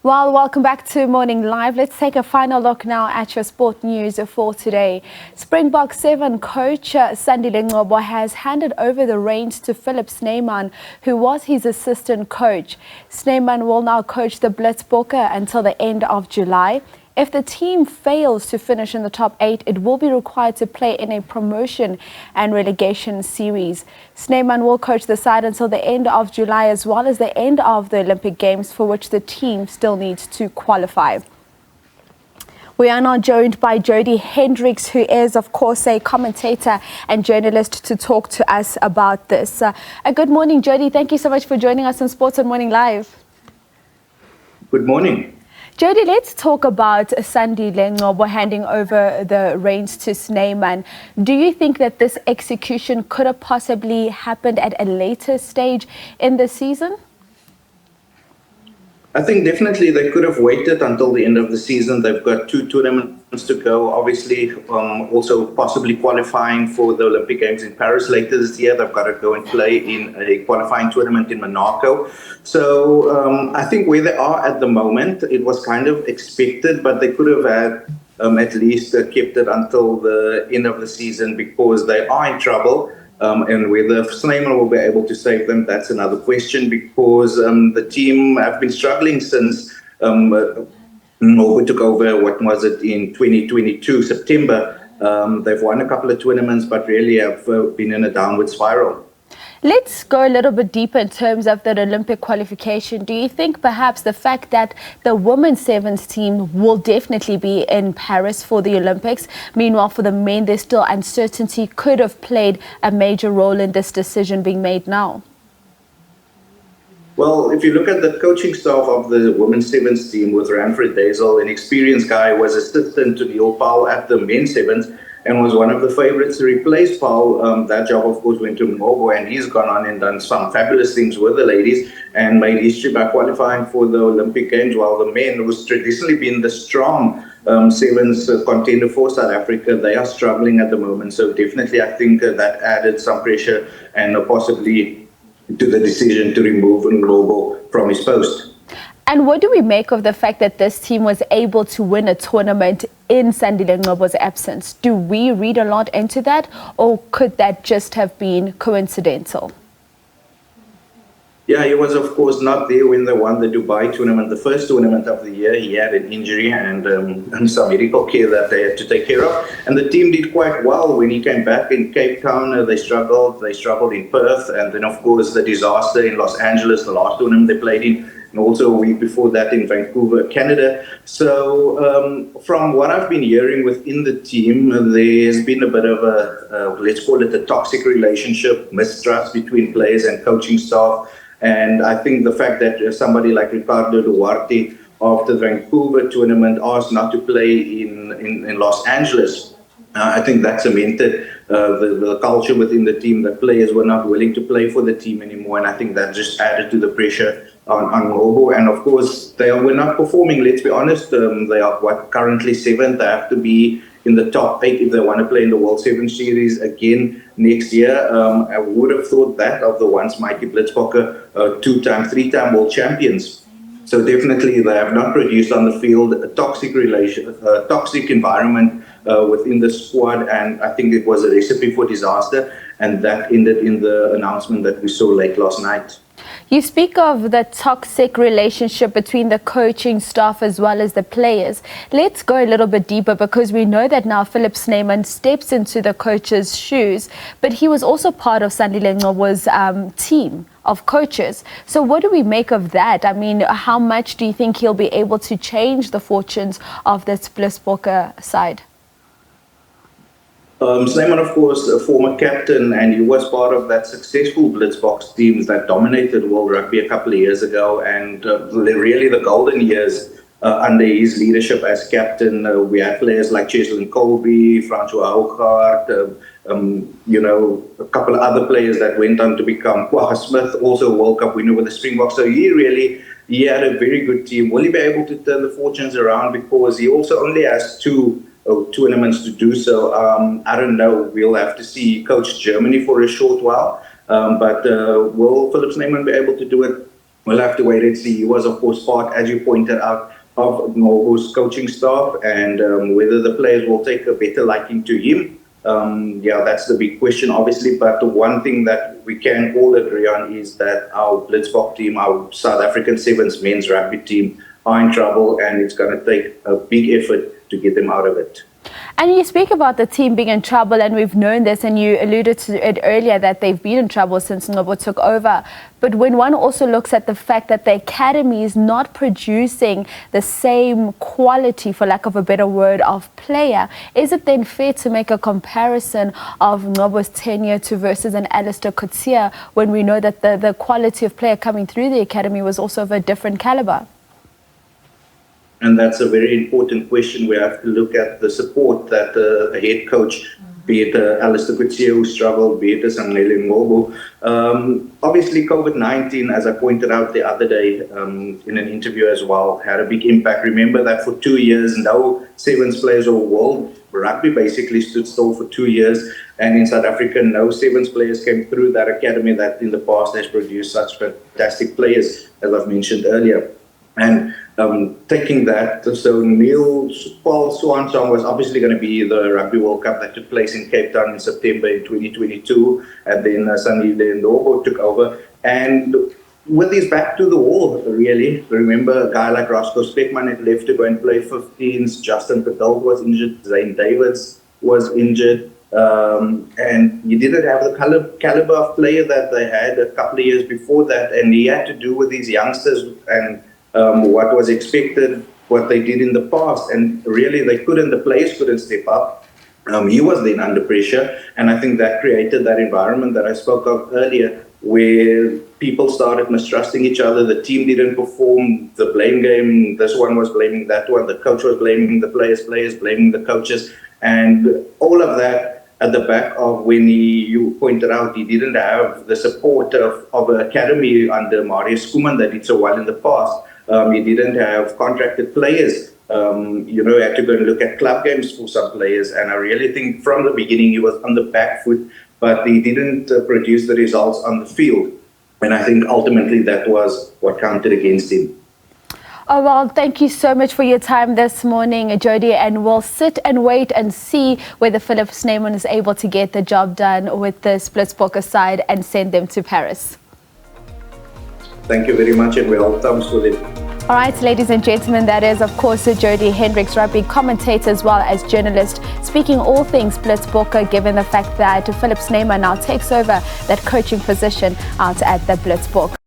Well, welcome back to Morning Live. Let's take a final look now at your sport news for today. Springbok Sevens coach Sandile Ngcobo has handed over the reins to Philip Snyman, who was his assistant coach. Snyman will now coach the Blitzboks until the end of July. If the team fails to finish in the top 8, it will be required to play in a promotion and relegation series. Snyman will coach the side until the end of July, as well as the end of the Olympic Games, for which the team still needs to qualify. We are now joined by Jody Hendricks, who is, of course, a commentator and journalist, to talk to us about this. Good morning, Jody. Thank you so much for joining us on Sports on Morning Live. Good morning. Jody, let's talk about Sandile Ngcobo handing over the reins to Snyman. Do you think that this execution could have possibly happened at a later stage in the season? I think definitely they could have waited until the end of the season. They've got 2 tournaments to go. Obviously, also possibly qualifying for the Olympic Games in Paris later this year. They've got to go and play in a qualifying tournament in Monaco. So I think where they are at the moment, it was kind of expected, but they could have had at least kept it until the end of the season, because they are in trouble. And whether Snyman will be able to save them, that's another question, because the team have been struggling since Ngcobo took over, what was it, in 2022, September. They've won a couple of tournaments, but really have been in a downward spiral. Let's go a little bit deeper in terms of that Olympic qualification. Do you think perhaps the fact that the women's sevens team will definitely be in Paris for the Olympics, meanwhile for the men there's still uncertainty, could have played a major role in this decision being made now? Well, if you look at the coaching staff of the women's sevens team, with Ranfred Dazel, an experienced guy, was assistant to Neil Powell at the men's sevens, and was one of the favorites to replace Paul. That job, of course, went to Ngcobo, and he's gone on and done some fabulous things with the ladies and made history by qualifying for the Olympic Games, while the men, who's traditionally been the strong sevens contender for South Africa, they are struggling at the moment. So definitely, I think that added some pressure and possibly to the decision to remove Ngcobo from his post. And what do we make of the fact that this team was able to win a tournament in Sandile Ngcobo's absence? Do we read a lot into that, or could that just have been coincidental? Yeah, he was, of course, not there when they won the Dubai tournament, the first tournament of the year. He had an injury and some medical care that they had to take care of. And the team did quite well when he came back in Cape Town. They struggled in Perth. And then, of course, the disaster in Los Angeles, the last tournament they played in. And also a week before that in Vancouver, Canada. So from what I've been hearing within the team, there's been a bit of a, let's call it a toxic relationship, mistrust between players and coaching staff. And I think the fact that somebody like Ricardo Duarte, after the Vancouver tournament, asked not to play in Los Angeles, I think that cemented the culture within the team, that players were not willing to play for the team anymore. And I think that just added to the pressure on Ngcobo. And of course, they were not performing, let's be honest. They are currently 7th. They have to be in the top 8 if they want to play in the World Sevens Series again next year. I would have thought that of the once mighty Blitzboks, 2-time, 3-time world champions. So definitely they have not produced on the field, a toxic environment within the squad, and I think it was a recipe for disaster, and that ended in the announcement that we saw late last night. You speak of the toxic relationship between the coaching staff as well as the players. Let's go a little bit deeper, because we know that now Philip Snyman steps into the coach's shoes, but he was also part of Sandile Ngcobo's team of coaches. So what do we make of that? I mean, how much do you think he'll be able to change the fortunes of this Blitzboks side? Snyman, of course, a former captain, and he was part of that successful Blitzboks team that dominated World Rugby a couple of years ago, and really the golden years under his leadership as captain. We had players like Sandile Ngcobo, Francois Hougaard, a couple of other players that went on to become Quagga Smith, also a World Cup winner with the Springboks. So he had a very good team. Will he be able to turn the fortunes around? Because he also only has 2 tournaments to do so. I don't know. We'll have to see. He coached Germany for a short while. But will Philip Snyman be able to do it we'll have to wait and see. He was, of course, part, as you pointed out, of Ngcobo's coaching staff, and whether the players will take a better liking to him. Yeah, that's the big question, obviously. But the one thing that we can all agree on is that our Blitzboks team, our South African Sevens men's rugby team, are in trouble, and it's going to take a big effort to get them out of it. And you speak about the team being in trouble, and we've known this, and you alluded to it earlier that they've been in trouble since Ngcobo took over. But when one also looks at the fact that the academy is not producing the same quality, for lack of a better word, of player, is it then fair to make a comparison of Ngcobo's tenure to versus an Alistair Coetzee, when we know that the quality of player coming through the academy was also of a different caliber? And that's a very important question. We have to look at the support that a head coach, be it Alistair Coetzee, who struggled, be it Sandile Ngcobo. Obviously, COVID-19, as I pointed out the other day in an interview as well, had a big impact. Remember that for 2 years, no Sevens players or world rugby basically stood still for 2 years. And in South Africa, no Sevens players came through that academy that in the past has produced such fantastic players, as I've mentioned earlier. And taking that, so Paul Swansong was obviously going to be the Rugby World Cup that took place in Cape Town in September in 2022, and then Sandile Ngcobo took over. And with his back to the wall, really, remember a guy like Roscoe Speckman had left to go and play 15s, Justin Padal was injured, Zane Davids was injured, and he didn't have the caliber of player that they had a couple of years before that, and he had to do with these youngsters and what was expected, what they did in the past, and really the players couldn't step up. He was then under pressure, and I think that created that environment that I spoke of earlier, where people started mistrusting each other. The team didn't perform, the blame game, this one was blaming that one, the coach was blaming the players blaming the coaches, and all of that at the back of when you pointed out he didn't have the support of an academy under Marius Koeman that did so well in the past. He didn't have contracted players. He had to go and look at club games for some players. And I really think from the beginning he was on the back foot, but he didn't produce the results on the field. And I think ultimately that was what counted against him. Oh, well, thank you so much for your time this morning, Jody, and we'll sit and wait and see whether Philip Snyman is able to get the job done with the Blitzboks side and send them to Paris. Thank you very much, and we're all thumbs for it. All right, ladies and gentlemen, that is, of course, Jody Hendricks, rugby commentator as well as journalist, speaking all things Blitzboks, given the fact that Philip Snyman now takes over that coaching position out at the Blitzboks.